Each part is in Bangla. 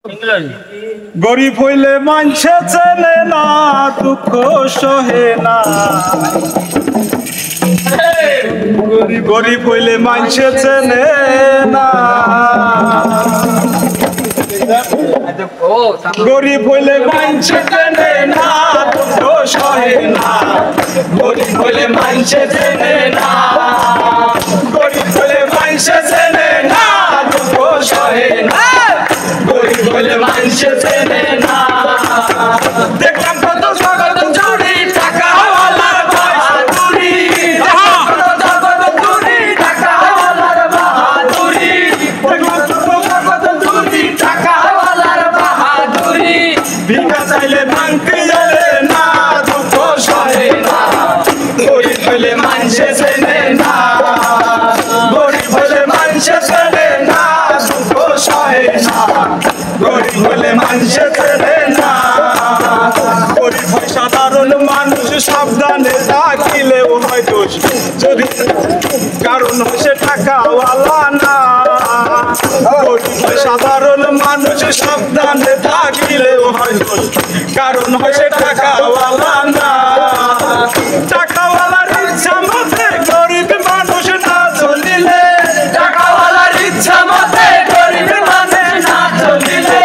গরিব হইলে মানছে চেনে না, দুঃখ সহে না। গরিব হইলে মানছে চেনে না, গরিব হইলে মানছে চেনে না, দুঃখ সহে না। গরিব হইলে মানছে চেনে না, গরিব হইলে মানছে চেনে না, দুঃখ সহে না। গরিব হইলে মানছে চেনে না। দেখলাম কত জগৎ চুরি, টাকাওয়ালার বাহাদুরি। জগৎ চুরি, টাকাওয়ালার বাহাদুরি। দেখলাম কত জগৎ চুরি, টাকাওয়ালার বাহাদুরি। ভিক্ষা চাইলে ভাঙতে গেলে না, দুঃখ সহে না। গরিব হইলে মানছে চেনে না, গরিব হইলে মানছে চেনে না, দুঃখ সহে না। গরিব হইলে মানছে চেনে না। গরিব হয় সাধারণ মানুষ, সাবধানে থাকিলেও হয় দোষ যদি, কারণ হয় সে টাকাওয়ালা না। গরিব হয় সাধারণ মানুষ, সাবধানে থাকিলেও হয় দোষ, কারণ হয় সে টাকাওয়ালা না। টাকাওয়ালার ইচ্ছা মতে গরিব মানুষ না চলিলে, টাকাওয়ালার ইচ্ছা মতে গরিব মানুষ না চলিলে,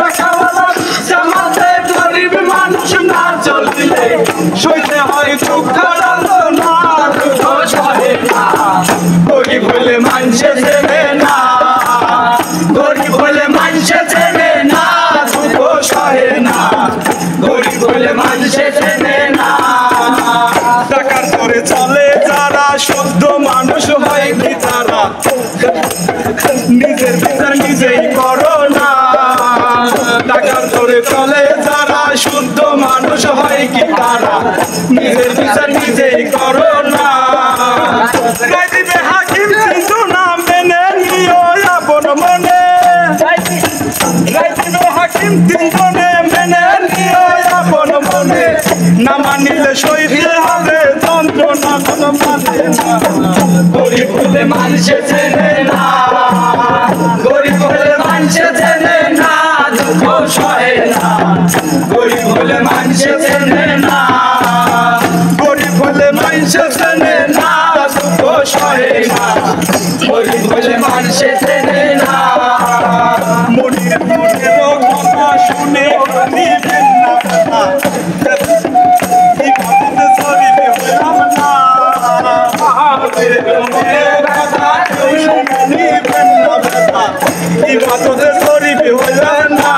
টাকাওয়ালার ইচ্ছা মতে গরিব মানুষ না চলিলে, সইতে হয় দুঃখ যন্ত্রণা, দুঃখ সহে না। গরিব হইলে মানছে চেনে না, গরিব হইলে মানছে চেনে না, দুঃখ সহে না। গরিব হইলে মানছে চেনে না। টাকার করে চলে যারা, শুদ্ধ মানুষ হয় কি তারা? নিজের বিচার নিজেই করো না। টাকার করে চলে যারা, শুদ্ধ মানুষ হয় কি তারা? নিজের বিচার নিজেই করো না। গাই দিবে হাকিম কিন্তু না মেনে নিও আপন মনে, গাই দিবে হাকিম তিনজনে মেনে নিও আপন মনে। না মানিলে সইতে হবে যন্ত্রণা কোনো মানে না। গরিব হলে মানছে চেনে না, গরিব হলে মানছে চেনে না, দুঃখ সহে না। গরিব হলে মানছে চেনে না, গরিব হলে মানছে চেনে না, দুঃখ সহে না। গরিব হলে মানছে চেনে না। মনের মনের কথা শুনে নিবেন না, ইবাদতে শরীফে হইলাম না। মনের কথা শুনে নিবেন না, ইবাদতে শরীফে হইলাম না।